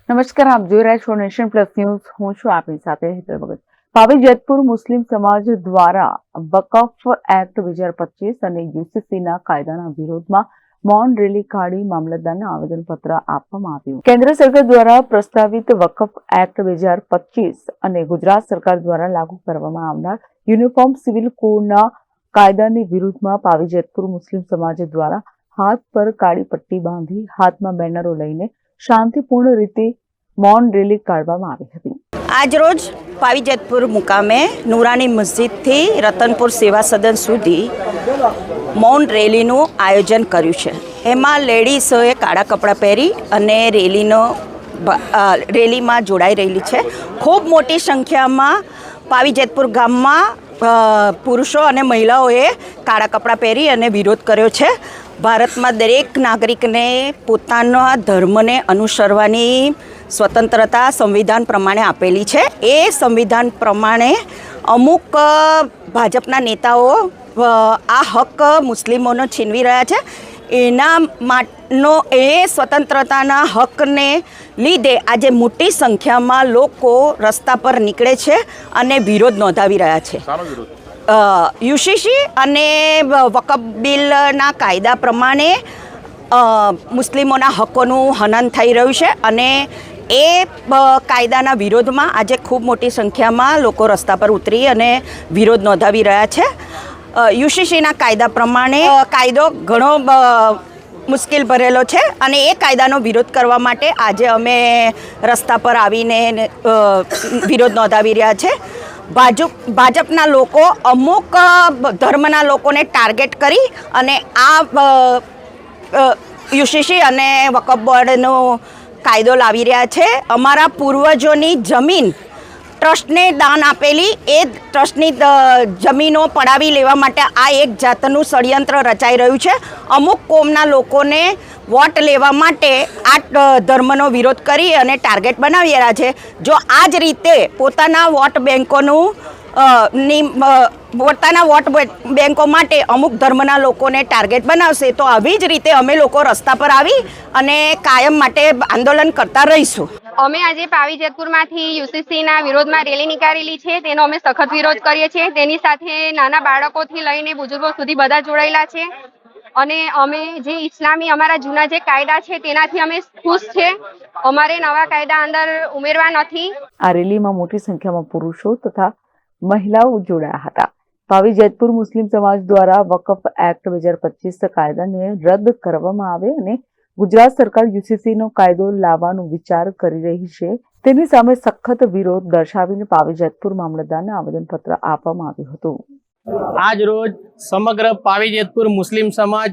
નમસ્કાર, આપ જોઈ રહ્યા છો નેશન પ્લસ ન્યૂઝ. હું છું આપની સાથે હેતલ ભગત. પાવી જેતપુર મુસ્લિમ સમાજ દ્વારા વકફ એક્ટ 2025 અને યુસીસીના કાયદાના વિરોધમાં મૌન રેલી કાઢી મામલતદારને આવેદનપત્ર આપવામાં આવ્યું. કેન્દ્ર સરકાર દ્વારા પ્રસ્તાવિત વકફ એક્ટ 2025 અને ગુજરાત સરકાર દ્વારા લાગુ કરવામાં આવનાર યુનિફોર્મ સિવિલ કોડના કાયદાની વિરુદ્ધમાં પાવી જેતપુર મુસ્લિમ સમાજ દ્વારા હાથ પર કાળી પટ્ટી બાંધી હાથમાં બેનરો લઈને શાંતિપૂર્ણ રીતે મૌન રેલી કાઢવામાં આવી હતી. આજરોજ પાવી જેતપુર મુકામે નુરાની મસ્જિદથી રતનપુર સેવા સદન સુધી મૌન રેલીનું આયોજન કર્યું છે. એમાં લેડીઝોએ કાળા કપડાં પહેરી અને રેલીમાં જોડાઈ રહેલી છે. ખૂબ મોટી સંખ્યામાં પાવી જેતપુર ગામમાં પુરુષો અને મહિલાઓએ કાળા કપડાં પહેરી અને વિરોધ કર્યો છે. ભારતમાં દરેક નાગરિકને પોતાના ધર્મને અનુસરવાની સ્વતંત્રતા સંવિધાન પ્રમાણે આપેલી છે. એ સંવિધાન પ્રમાણે અમુક ભાજપના નેતાઓ આ હક મુસ્લિમોનો છીનવી રહ્યા છે. એ સ્વતંત્રતાના હકને લીધે આજે મોટી સંખ્યામાં લોકો રસ્તા પર નીકળે છે અને વિરોધ નોંધાવી રહ્યા છે. યુસીસી અને વકફ બિલના કાયદા પ્રમાણે મુસ્લિમોના હકોનું હનન થઈ રહ્યું છે અને એ કાયદાના વિરોધમાં આજે ખૂબ મોટી સંખ્યામાં લોકો રસ્તા પર ઉતરી અને વિરોધ નોંધાવી રહ્યા છે. યુસીસીના કાયદા પ્રમાણે કાયદો ઘણો મુશ્કેલ ભરેલો છે અને એ કાયદાનો વિરોધ કરવા માટે આજે અમે રસ્તા પર આવીને વિરોધ નોંધાવી રહ્યા છે. ભાજપના લોકો અમુક ધર્મના લોકોને ટાર્ગેટ કરી અને આ યુસીસી અને વકફ બોર્ડનો કાયદો લાવી રહ્યા છે. અમારા પૂર્વજોની જમીન ટ્રસ્ટને દાન આપેલી એ ટ્રસ્ટની જમીનો પડાવી લેવા માટે આ એક જાતનું ષડયંત્ર રચાઈ રહ્યું છે. અમુક કોમના લોકોને વોટ લેવા માટે આ ધર્મનો વિરોધ કરી અને ટાર્ગેટ બનાવી રહ્યા છે. જો આ જ રીતે પોતાના વોટ બેંકો માટે અમુક ધર્મના લોકોને ટાર્ગેટ બનાવશે તો આવી જ રીતે અમે લોકો રસ્તા પર આવી અને કાયમ માટે આંદોલન કરતા રહીશું. અમે આજે પાવી જેતપુરમાંથી યુસીસીના વિરોધમાં રેલી નીકાળેલી છે. તેનો અમે સખત વિરોધ કરીએ છીએ. તેની સાથે નાના બાળકોથી લઈને બુઝુર્ગો સુધી બધા જોડાયેલા છે અને અમે જે ઇસ્લામી અમારા જૂના જે કાયદા છે તેનાથી અમે ખુશ છે. અમારે નવા કાયદા અંદર ઉમેરવા નથી. આ રેલીમાં મોટી સંખ્યામાં પુરુષો તથા મહિલાઓ જોડાયા હતા. પાવી જેતપુર મુસ્લિમ સમાજ દ્વારા વકફ એક્ટ 2025 કાયદાને રદ કરવામાં આવે અને ગુજરાત સરકાર યુસીસીનો કાયદો લાવવાનો વિચાર કરી રહી છે તેની સામે સખત વિરોધ દર્શાવીને પાવી જેતપુર મામલતદારને આવેદનપત્ર આપવામાં આવ્યું હતું. આજ રોજ સમગ્ર પાવી જેતપુર મુસ્લિમ સમાજ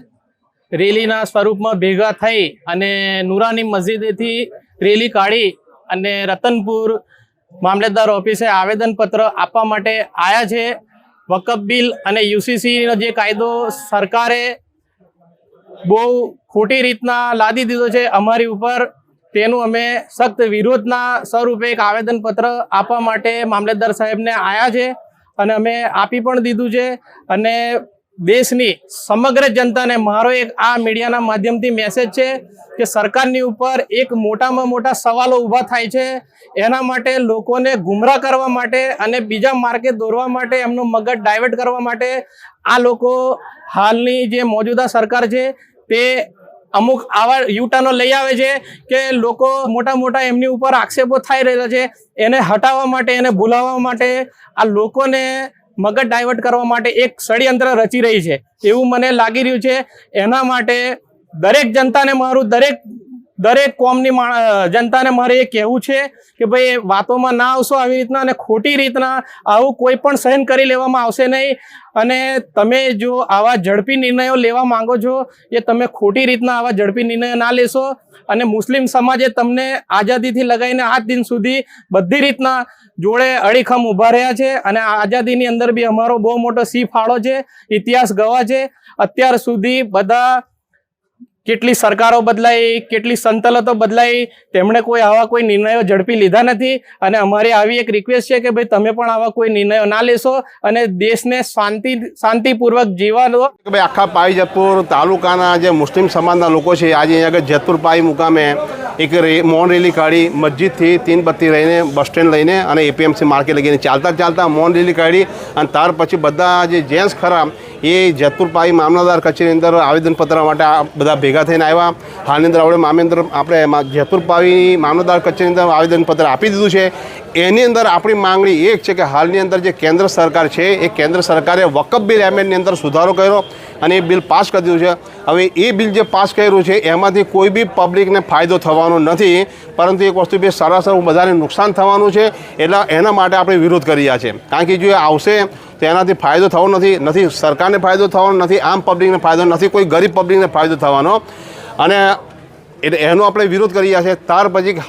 રેલીના સ્વરૂપમાં ભેગા થઈ અને નુરાની મસ્જિદેથી રેલી કાઢી અને રતનપુર મામલતદાર ઓફિસે આવેદનપત્ર આપવા માટે આવ્યા છે. વકફ બિલ અને યુસીસીનો જે કાયદો સરકારે બહુ ખોટી રીતના લાદી દીધો છે અમારી ઉપર, તેનું અમે સખ્ત વિરોધના સ્વરૂપે એક આવેદનપત્ર આપવા માટે મામલતદાર સાહેબને આવ્યા છે અને અમે આપી પણ દીધું છે. અને દેશની સમગ્ર જનતાને મારો એક આ મીડિયાના માધ્યમથી મેસેજ છે કે સરકારની ઉપર એક મોટામાં મોટા સવાલો ઊભા થાય છે. એના માટે લોકોને ગુમરાહ કરવા માટે અને બીજા માર્ગે દોરવા માટે એમનું મગજ ડાયવર્ટ કરવા માટે આ લોકો હાલની જે મોજૂદા સરકાર છે તે અમુક આવા યુટર્નો લઈ આવે છે કે લોકો મોટા મોટા એમની ઉપર આક્ષેપો થઈ રહેલા છે. એને હટાવવા માટે, એને ભૂલાવવા માટે, આ લોકોને મગજ ડાયવર્ટ કરવા માટે એક ષડયંત્ર રચી રહી છે એવું મને લાગી રહ્યું છે. એના માટે દરેક જનતાને મારું દરેક કોમની જનતાને મારે એ કહેવું છે કે ભાઈ વાતોમાં ના આવશો આવી રીતના અને ખોટી રીતના આવું કોઈ પણ સહન કરી લેવામાં આવશે નહીં. અને તમે જો આવા ઝડપી નિર્ણયો લેવા માંગો છો એ તમે ખોટી રીતના આવા ઝડપી નિર્ણયો ના લેશો. અને મુસ્લિમ સમાજે તમને આઝાદીથી લગાવીને આજ દિન સુધી બધી રીતના જોડે અડીખમ ઊભા રહ્યા છે અને આઝાદીની અંદર બી અમારો બહુ મોટો સિંહ ફાળો છે. ઇતિહાસ ગવા છે. અત્યાર સુધી બધા કેટલી સરકારો બદલાઈ, કેટલી સંતલતો બદલાઈ, તેમણે કોઈ આવા કોઈ નિર્ણયો ઝડપી લીધા નથી. અને અમારી આવી એક રિક્વેસ્ટ છે કે ભાઈ તમે પણ આવા કોઈ નિર્ણયો ના લેશો અને દેશને શાંતિપૂર્વક જીવવાનો. ભાઈ આખા પાવી જેતપુર તાલુકાના જે મુસ્લિમ સમાજના લોકો છે આજે અહીંયા આગળ જેતપુર પાવી મુકામે એક મૌન રેલી કાઢી, મસ્જિદથી 3 બત્તી લઈને બસ સ્ટેન્ડ લઈને અને એપીએમસી માર્કેટ લઈને ચાલતા મૌન રેલી કાઢી. અને ત્યાર પછી બધા જે જેન્ટ્સ ખરા એ જેતપુર પાવી મામલતદાર કચેરી અંદર આવેદનપત્ર માટે બધા ભેગા થઈને આવ્યા. હાલની અંદર આપણે જેતપુર પાવી મામલતદાર કચેરી અંદર આવેદનપત્ર આપી દીધું છે. એની અંદર આપણી માંગણી એક છે કે હાલની અંદર જે કેન્દ્ર સરકાર છે એ કેન્દ્ર સરકારે વકફ બિલ એમેન્ડની અંદર સુધારો કર્યો અને એ બિલ પાસ કરી દીધું છે. હવે એ બિલ જે પાસ કર્યું છે એમાંથી કોઈ બી પબ્લિકને ફાયદો થવાનો નથી, પરંતુ એક વસ્તુ બી સરાસર બધાને નુકસાન થવાનું છે. એટલે એના માટે આપણે વિરોધ કરી રહ્યા છે. કારણ કે જો એ આવશે તો એનાથી ફાયદો થવાનો નથી, સરકારને ફાયદો થવાનો નથી, આમ પબ્લિકને ફાયદો નથી, કોઈ ગરીબ પબ્લિકને ફાયદો થવાનો. અને એટલે એનો આપણે વિરોધ કરી રહ્યા છે. ત્યાર પછી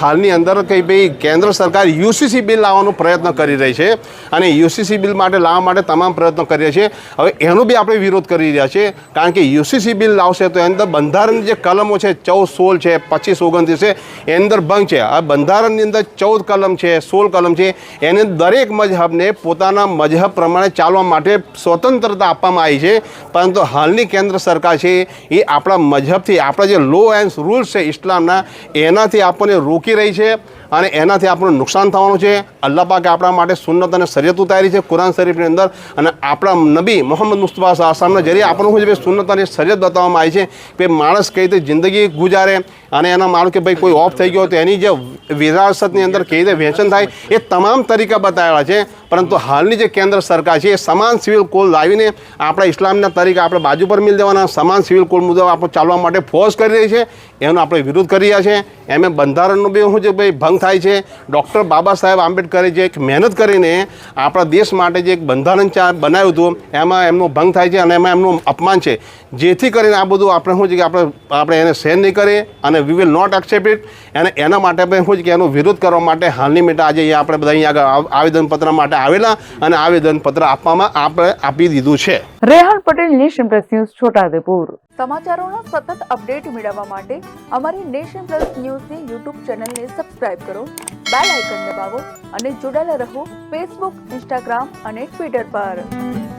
હાલની અંદર કંઈ ભાઈ કેન્દ્ર સરકાર યુસીસી બિલ લાવવાનો પ્રયત્ન કરી રહી છે અને યુસીસી બિલ માટે લાવવા માટે તમામ પ્રયત્નો કરી રહ્યા છે. હવે એનો બી આપણે વિરોધ કરી રહ્યા છે, કારણ કે યુસીસી બિલ લાવશે તો એની અંદર બંધારણની જે કલમો છે 14, 16 છે, 25, 29 છે, એની અંદર ભંગ છે. આ બંધારણની અંદર 14 કલમ છે, 16 કલમ છે, એને દરેક મજહબને પોતાના મજહબ પ્રમાણે ચાલવા માટે સ્વતંત્રતા આપવામાં આવી છે. પરંતુ હાલની કેન્દ્ર સરકાર છે એ આપણા મજહબથી, આપણા જે લો એન્ડ રૂલ્સ છે ઇસ્લામના, એનાથી આપણને રોકી રહી છે અને એનાથી આપણને નુકસાન થવાનું છે. અલ્લાહ પાકે આપણા માટે સુન્નત અને શરીયત ઉતારી છે કુરાન શરીફની અંદર, અને આપણા નબી મોહમ્મદ મુસ્તફા સાહેબના જરીએ આપણને શું છે સુન્નત અને શરીયત બતાવવામાં આવી છે કે માણસ કઈ રીતે જિંદગી ગુજારે અને એના માનો કે ભાઈ કોઈ ઓફ થઈ ગયો તો એની જે વિરાસતની અંદર કેવી રીતે વહેંચન થાય એ તમામ તરીકા બતાવેલા છે. પરંતુ હાલની જે કેન્દ્ર સરકાર છે એ સમાન સિવિલ કોડ લાવીને આપણા ઇસ્લામના તરીકા આપણે બાજુ પર મિલ દેવાના સમાન સિવિલ કોડ મુજબ આપણે ચાલવા માટે ફોર્સ કરી રહી છે. એનો આપણે વિરોધ કરી રહ્યા છે. એમ બંધારણનો બી શું છે ભાઈ ભંગ થાય છે. ડૉક્ટર બાબા સાહેબ આંબેડકરે જે એક મહેનત કરીને આપણા દેશ માટે જે એક બંધારણ બનાવ્યું હતું એમાં એમનો ભંગ થાય છે અને એમાં એમનું અપમાન છે. જેથી કરીને આ બધું આપણે શું છે કે આપણે એને સહન નહીં કરીએ અને we will not accept it. અને એના માટે આપણે શું છે કે એનો વિરોધ કરવા માટે હાલની મિનિટે આજે આપણે બધા અહીંયા આગળ આવેદનપત્ર માટે આવેલા અને આવેદનપત્ર આપી દીધું છે. Rehan Patel, nation plus news, Chhotaudepur. સમાચારોના સતત અપડેટ મેળવવા માટે અમારી નેશન પ્લસ ન્યૂઝની યુટ્યુબ ચેનલને સબસ્ક્રાઇબ કરો, બેલ આઇકન દબાવો અને જોડાયેલા રહો ફેસબુક, ઇન્સ્ટાગ્રામ અને ટ્વિટર પર.